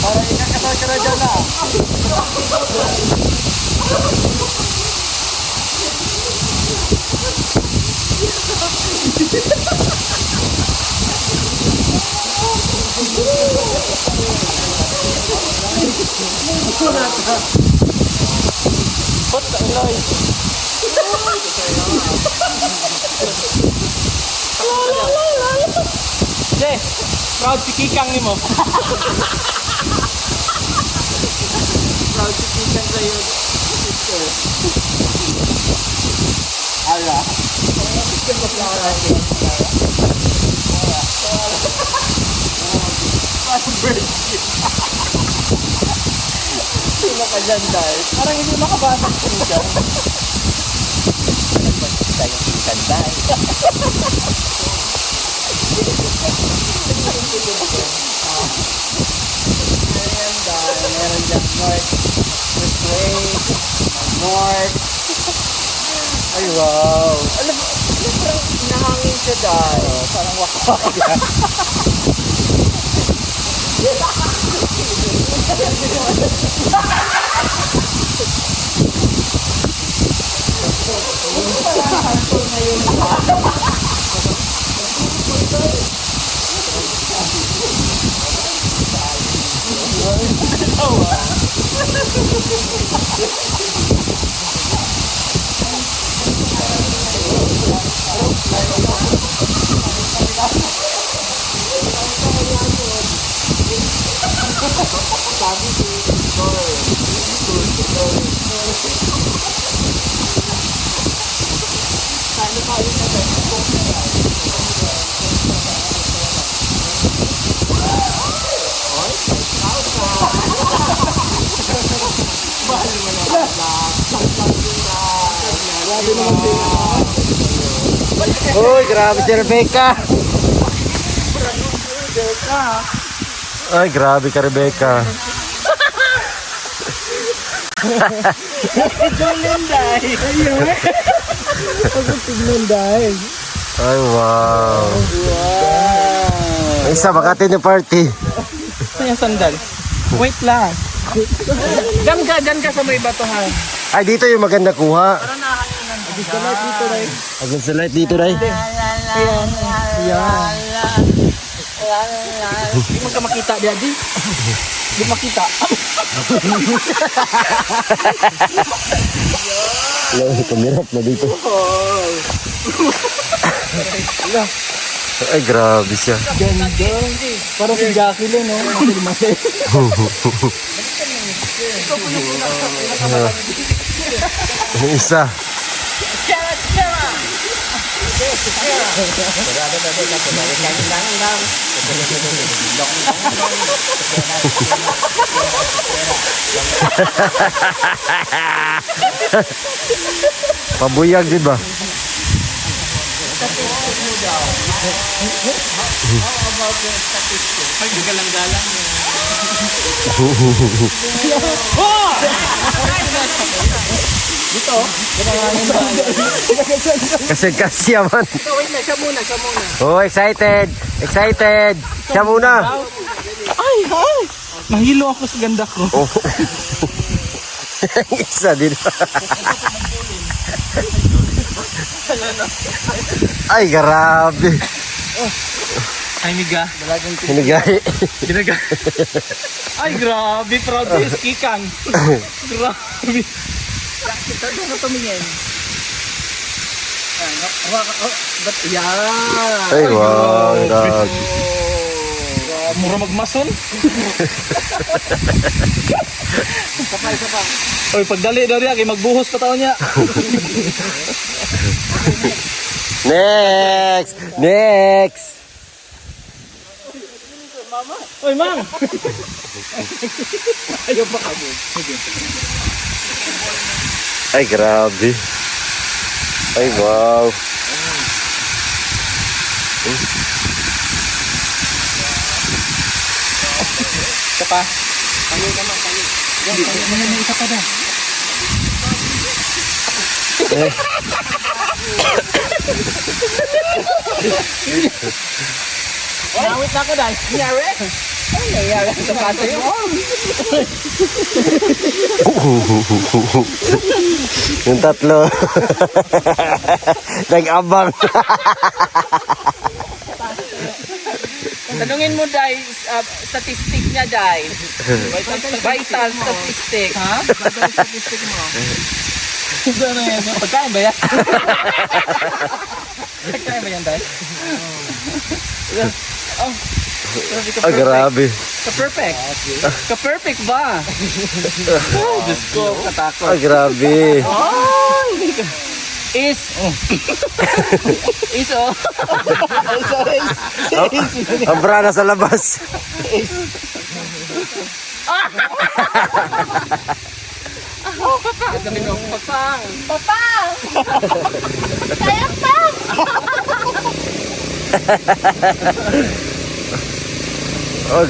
Parang ikakasal ka na dyan na. Ba't ka ilay? Jay, proud si Kikang ni mo. Proud to kikan sa'yo, sister. Ala. Parang birthday. Sino ka dyan, Dad? Parang hindi makabatang ko dyan. Tayo kikan, Dad. Ayan, Dad. Meron dyan, North. This way. North. Ay, wow. Alam mo, parang nahangin siya, Dad. Parang wakwak. Uy, grabe si Rebecca. Ay, grabe ka, Rebecca. Ay, wow. Ay, isa, bakatin yung party. Ito yung sandal. Wait lang. Diyan ka sa may batuhan. Ay, dito yung maganda kuha. Agad sa light dito, Ray. Ayan. Hindi mo ka makita diyan, di? Hindi makita. Kumirap na dito. Ay, grabe siya. Ganda. Parang si Jacqueline, no? Yung isa. Pabuyag, di ba? Galang-galang. Dito, Kasi yaman. wait lang, siya muna. Oh, excited. Excited. Siya muna. Ay! Mahilo ako sa ganda ko. Oh. Isa din. Ay, grabe. Ay, miga. Hinigay. Ay, grabe. Proud is Kikang. Grabe. Kita doon na tumingin. Ba't yan? Ay, wow. Grabe. Mura magmason. Isa pa. Oy, pagdali daw riya, kay magbuhos pa taon niya. Next. Oy, Mang! Ayaw pa kami. Ay, grabe. Ay, wow. Isa pa. Kami. May isa pa daw. Nawit na ako dahil. Nangyari? Ay, nangyari ang sapato yun. Yung tatlo. Nag-abang. Tanungin mo dahil statistic niya dahil. Vital statistic. Ha? Vital statistic mo. Ano yan? Pagkain ba yan? Pagkain ba yan dahil? Oh. Grabe. Ka-perfect. Ka-perfect ba? Oh, Diyos ko, katakot. Grabe. Is oh. Ang brana sa labas. Papang. Papang! Kaya pa!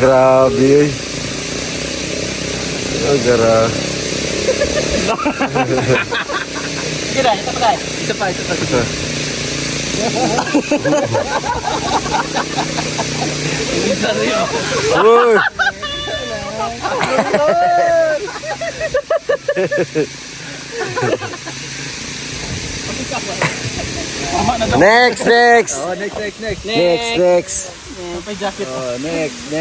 Grabe. Grabe. Kira, ito pa tayo. Isa pa. Isa rin. Uy. Next. Oh, next. Next. May jacket. Oh, next.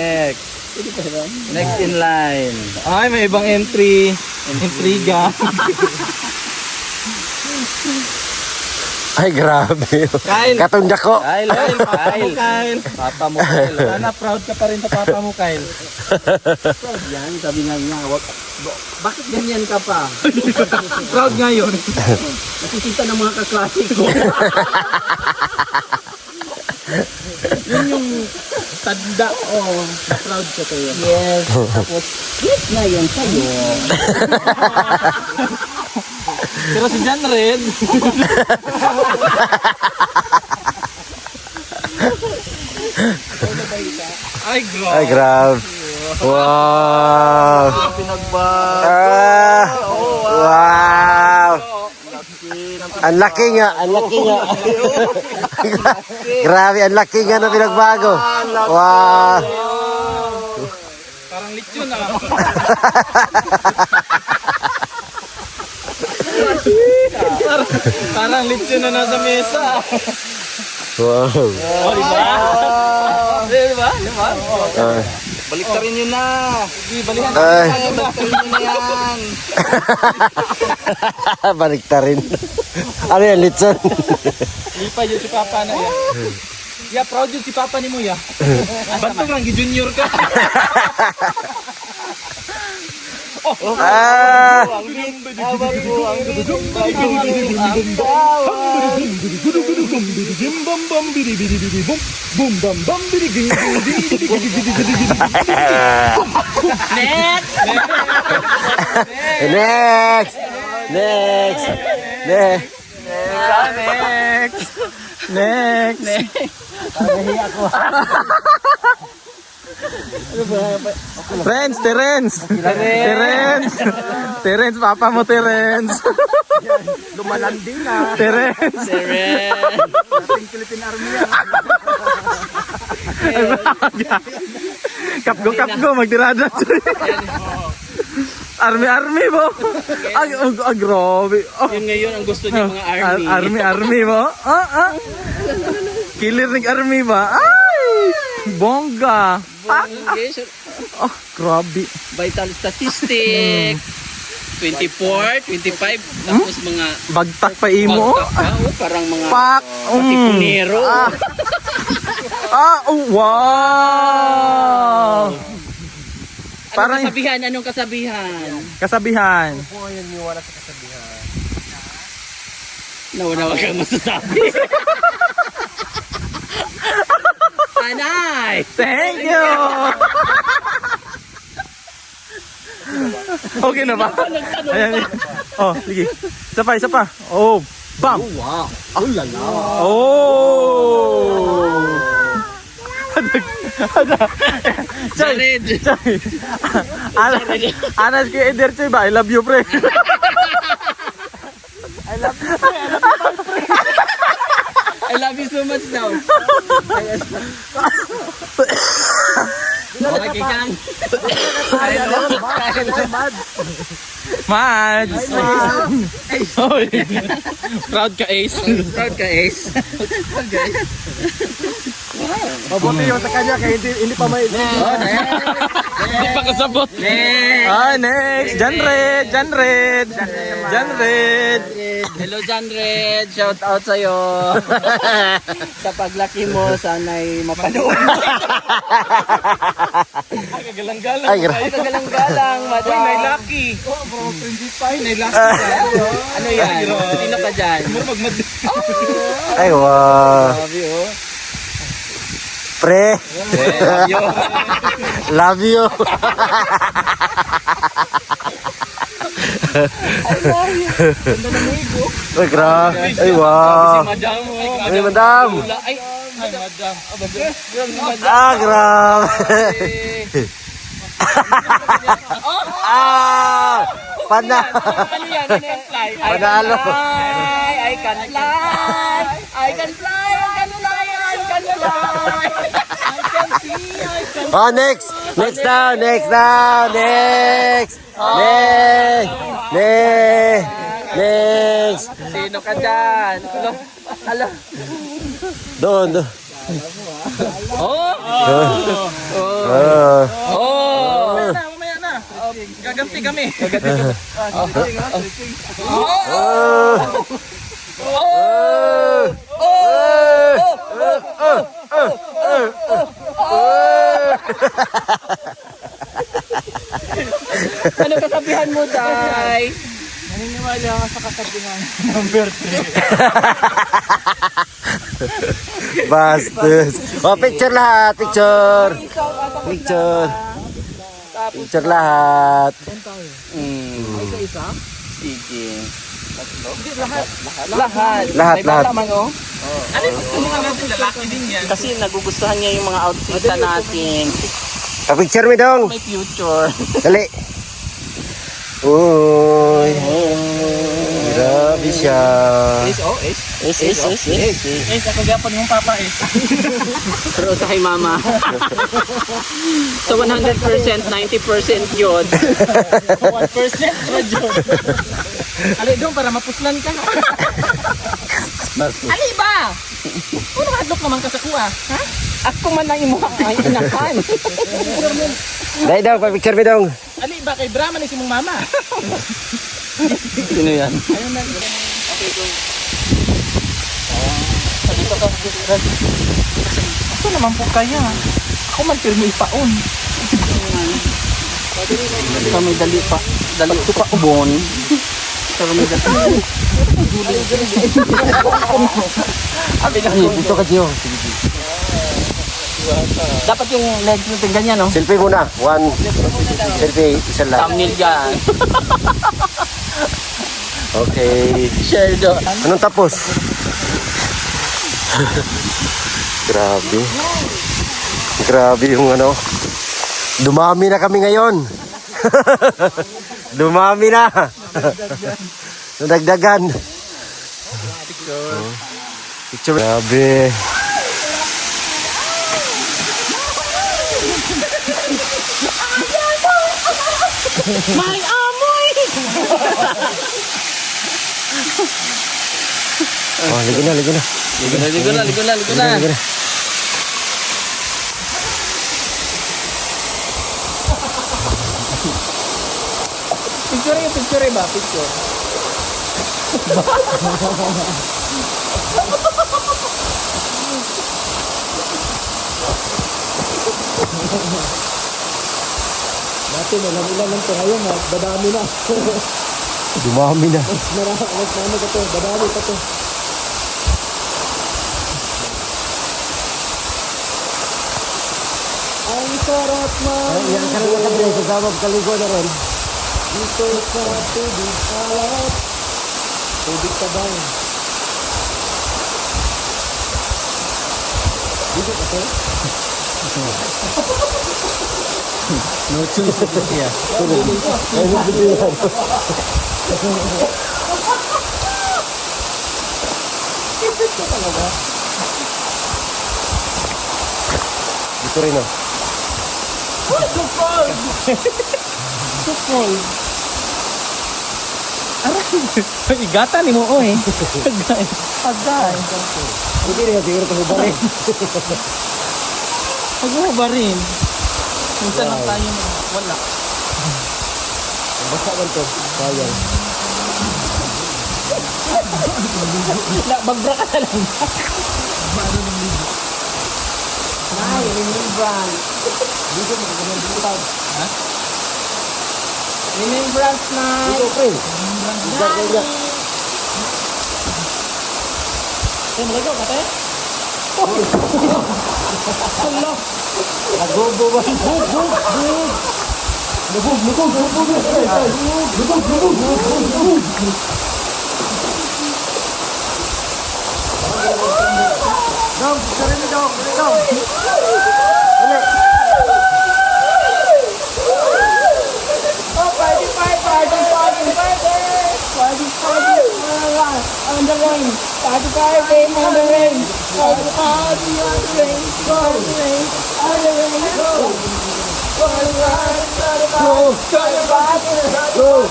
Next in line. Ay, may ibang entry. Intriga. Ay, grabe. Kyle. Katungdak ko. Kyle. Papa mo, Kyle. Sana proud ka pa rin sa papa mo, Kyle. Yan, sabi nga niya, bakit ganyan ka pa? Proud nga yun. Nakikita ng mga kaklase ko. Yun yung tanda. Oh, proud ka kayo. Yes. Tapos, yes na yun sa'yo. Pero si John Red. Ay, bro. Ay, grabe. Wow. Wow. Ang laki nga. Grabe, ang laki nga na pinagbago. Wow. Parang lechon ah. Parang lechon na nasa mesa. Wow. Oh, di ba? Diba? Balik ka rin yun na. Sige, balikan Ay. Balik ka rin yun na yan. Balik ta rin. Ano yan, litson? Lipa yun si Papa na ya. Ya, proud yun si Papa ni mo ya. Ba't mo lang, junior ka? Ah! Next! Next! Next! Terence, papa mo Terence. Lumalanding na. Terence. Ating Philippine Army yan. Kapgo, magtirada. Army mo. Grabe. Yun ngayon ang gusto niya mga army. Army mo. Killer ng army ba? Ay! Bongga. Grabe. Vital statistic. 24, 25, tapos mga Bagtak pa imo. parang mga Pak. tipunero. Wow. Parang Anong kasabihan? kasabihan. Nawa kang masasabi. Anay! Thank you. Okay na ba? Ayan. Oh, sige. Isa pa. Oh, bam. Wow! Oh lala! Oh. Jared. Anas kay Eder Choy ba? I love you, pre. I love you so much daw. Okay, Kang. Mads. Oy. Proud ka, Ace. Proud ka, Ace. Mabuti yung sa kanya kaya hindi pa may... Hindi pa kasabot. Next! Janred! Hello, Janred. Shout out sa'yo. Sa paglaki mo, sana'y mapanood. Kagalang-galang. Ay, Kagalang-galang, madam. Uy, nailaki. Ano yan? Sino ka dyan? Ay, wow. Sabi, oh. Pre, love you. Ay, grabe. Ay, wow. Madam mo. Ay, madam. Ay, madam. Ah, grabe. Ah, pana. Ano yan? Ano yan? Fly. Panalo. I can fly. I can fly. I can fly. I can fly. I can see. I can Oh, next. Next. Next. Sino ka dyan? Alo. Doon. Oh! Ah. Oh! Mamaya na. Gaganti kami. Ano kasabihan mo, Day? Naniniwala ka sa kasabihan. Number 3. Bastos. Oh, picture lahat. Picture lahat. Sige. Lahat. Lahat. Naman, oh. Ano yung gusto mga natin? Lalaki din yan. Kasi nagugustuhan niya yung mga outfit natin. Picture mo dong. May future. Dali. Uy. Grabe siya. Is. Ako gapon yung papa is. Pero sa kay mama. So 100%, 90% yun. 1% radyo. Ali doon para mapuslan ka. Ali ba? Ano hadlok naman ka sa kuha? Ha? Ako man ang imo ay inakan. Dahil daw, picture mo dong. Ali ba kay Brahman si mong mama? Sino yan? Ayun na. Okay, go. Dito ka. Ako naman po kaya. Ako man pirmi paon. Kami dali pa ubon. Pero may dali. Dito ka, Gio. Dapat yung legs natin ganyan, no? Selfie muna. One. Selfie. Isa lang. Thumbnail yan. Okay. Share doon. Anong tapos? Grabe yung ano. Dumami na kami ngayon. Dumami na. Nadagdagan. Picture. Grabe. May amoy! Oh, ligo na. Ligo na. Picture ba? Picture. Dumami na. Ang sarap man. Yan ka rin nakabili. Kasama kaligo na rin. Dito sa tubig alat. Tubig tabang. Dito kasi. No choice ito siya. Dito rin oh. Igatan ni mo oy. Agay. Hindi rin siguro ito ba rin. Pag mo ba rin? Minsan lang tayo wala. Basta man to. Sayang. Magbra ka na lang. Ay, remembrance. Ha? Remembrance night. Dito, pre. Daddy. Maligo ka tayo? Nagobo ba? Dong, sarili dong, dong. Oh, party, party, party, party, party. Party, party, on the rain. Party, party, on the rain. Party, party, on the rain. Party, rain, on the rain. Go. Party, party, party, party, party, Go.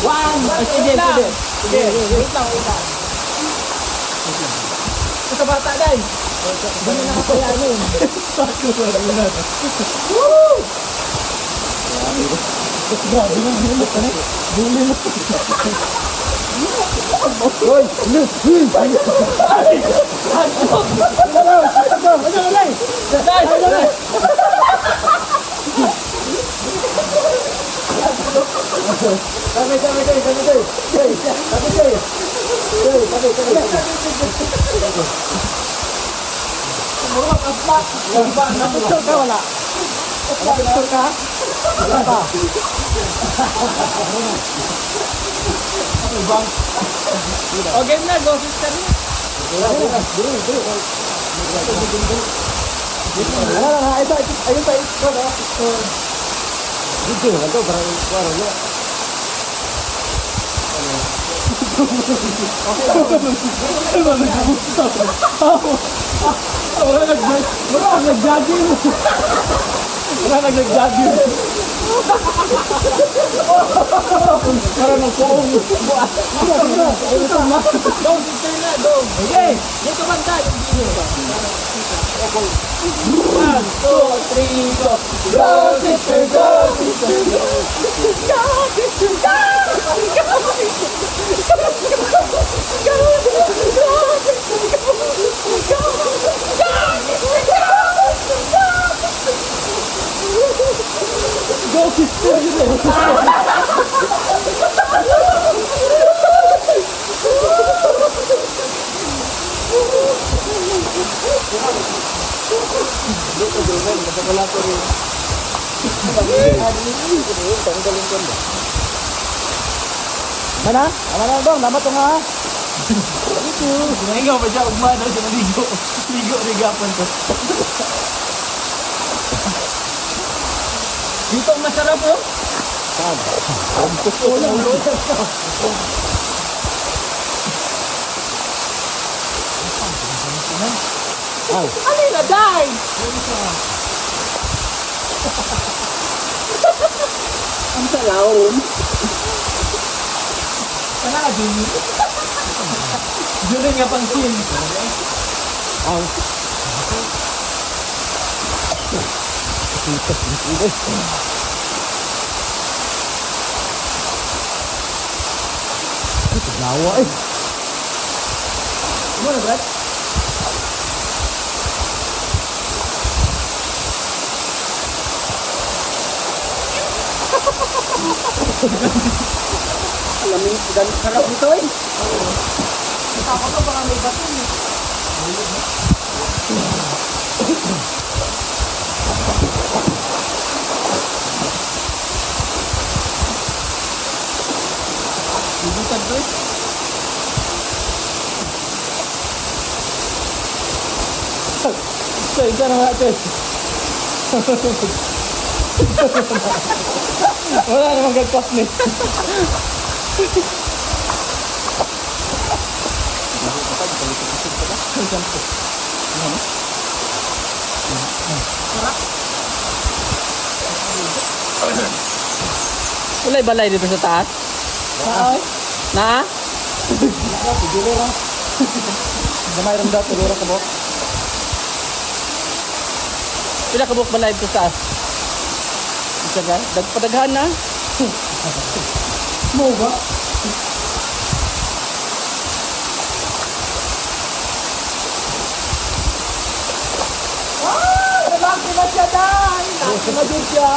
One. Sige, sige. Sige, wait lang, wait lang. Ito bata, guys. Hindi na kapayanin. Picture ka, wala? Picture ka? Wala pa. O game na, go sister na. Ayun pa, ito. Dito, ito, parang kuwaro niya. Wala nag-jogging. Wala nag-jogging. Para nagpuong. Dong, sister na, dong. Okay, dito man tayo. 1, 2, 3, go. Go, sister, go, sister, go. Go, sister, go. Go, sister. Mana? Mana dong, dapat to nga. Itu, Sinaigaw pa siya, ugma daw siya naligo. Ligo, rigapan ko. Dito ang masarap oh. ano na, day? Ang salawon. Sana ka, Jimmy. Juni nga pang sin. Lawa eh. Ano na, Brad? Alam mo, ganun sarap nito eh. Takot ko baka may bato eh. Chay, dyan na nga, Chay. Wala namang gagpas ni. Wala balay dito sa taas? Ay, Na? siguro lang. Gamay rin daw, siguro ka mo. Pila ka buok balay dito sa taas? Isa ka? Padaghan na? Mo ba? Lalaki na siya, Day! Lalaki na din siya!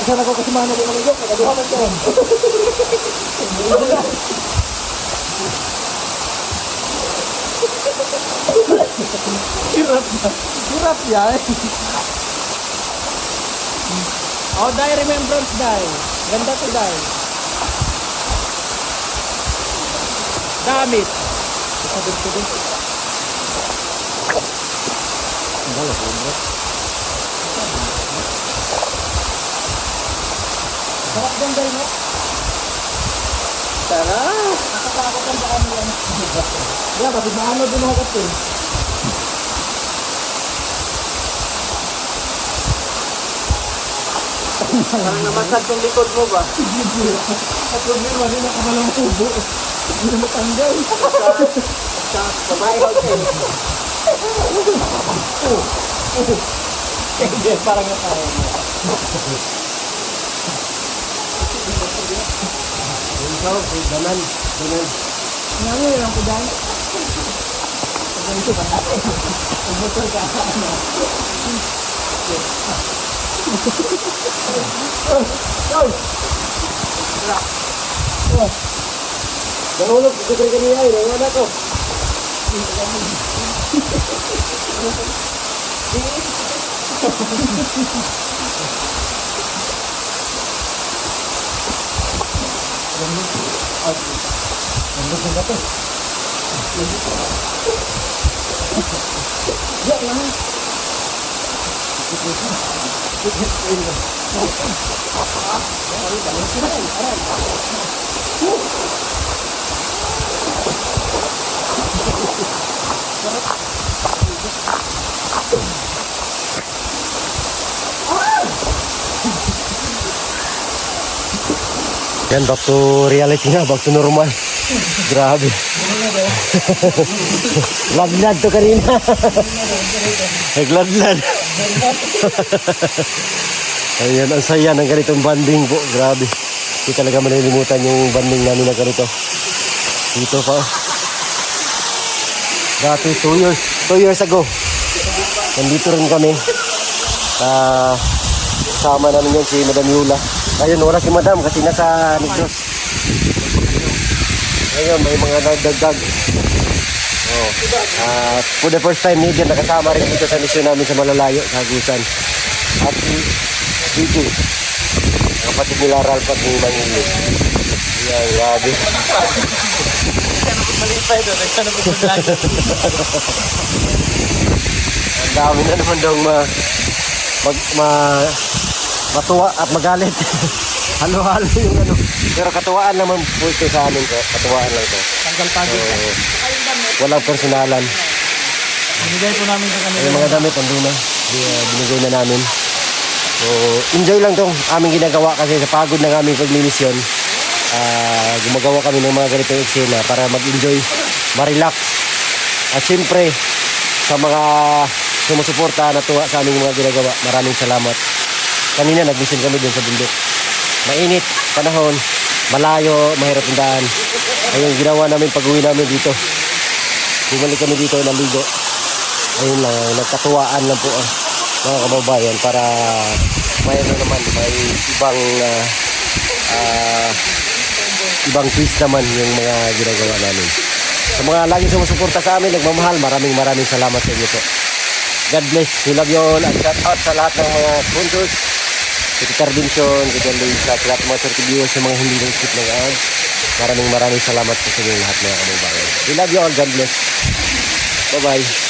Sana ko kasi mana din maligo, nagaduha man ko. Hirap yan. Oh, Day, remembrance, Day. Ganda to, Day. Damit. Sabit ko din. Sarap din, Day, no? Tara! Nakatakot ang daan yan. Yeah, kasi maano din ako ito. Parang namasag yung likod mo ba? At problema rin ako malang tubo. Hindi na matanggal. Sa babae ko sa'yo. Hindi, parang nga tayo. Ngayon lang ko dahil. Ganito ba? Pagmotor ka. Nahulog, siguro kanina yun. Ang anak ko. Yan, back to reality na, back to normal. Grabe. Laglag to kanina. Nagladlad. Ayan, ang saya ng ganitong banding po. Grabe. Hindi talaga malilimutan yung banding namin na ganito. Dito pa. Dati 2 years ago. Nandito rin kami. Sama namin yan si Madam Yula. Ayun, wala si Madam kasi nasa Negros. Ngayon, may mga nagdagdag. Oh. For the first time, medyo nakasama rin dito sa misyon namin sa Malalayo, sa Agusan. At si DJ, kapatid nila Ralph at ni Manili. Yan, grabe. Ang dami na naman daw matuwa at magalit. Halo-halo yung ano. Pero katuwaan naman po ito sa amin ko. Katuwaan lang ito. Tanggal-tanggal. Walang personalan. Binigay po namin sa kanila. Yung mga damit, andun na. Binigay na namin. So, enjoy lang itong aming ginagawa kasi sa pagod ng aming pagmimisyon. Gumagawa kami ng mga ganitong eksena para mag-enjoy, ma-relax. At siyempre, sa mga sumusuporta na tuwa sa aming mga ginagawa, maraming salamat. Kanina nag-mission kami dun sa bundok. Mainit, panahon, malayo, mahirap ang daan. Ayun, ginawa namin pag-uwi namin dito. Bumalik kami dito ng ligo. Ayun lang, nagkatuwaan lang po mga kababayan para mayroon naman, may ibang twist naman yung mga ginagawa namin. Sa mga laging sumusuporta sa amin, nagmamahal, maraming salamat sa inyo po. God bless. We love you all. At shout out sa lahat ng mga sponsors. Si Peter Benson, si John Luis, sa lahat ng mga certificates, sa mga hindi ng skip ng ads. Maraming salamat po sa inyo lahat mga kababayan. We love you all. God bless. Bye-bye.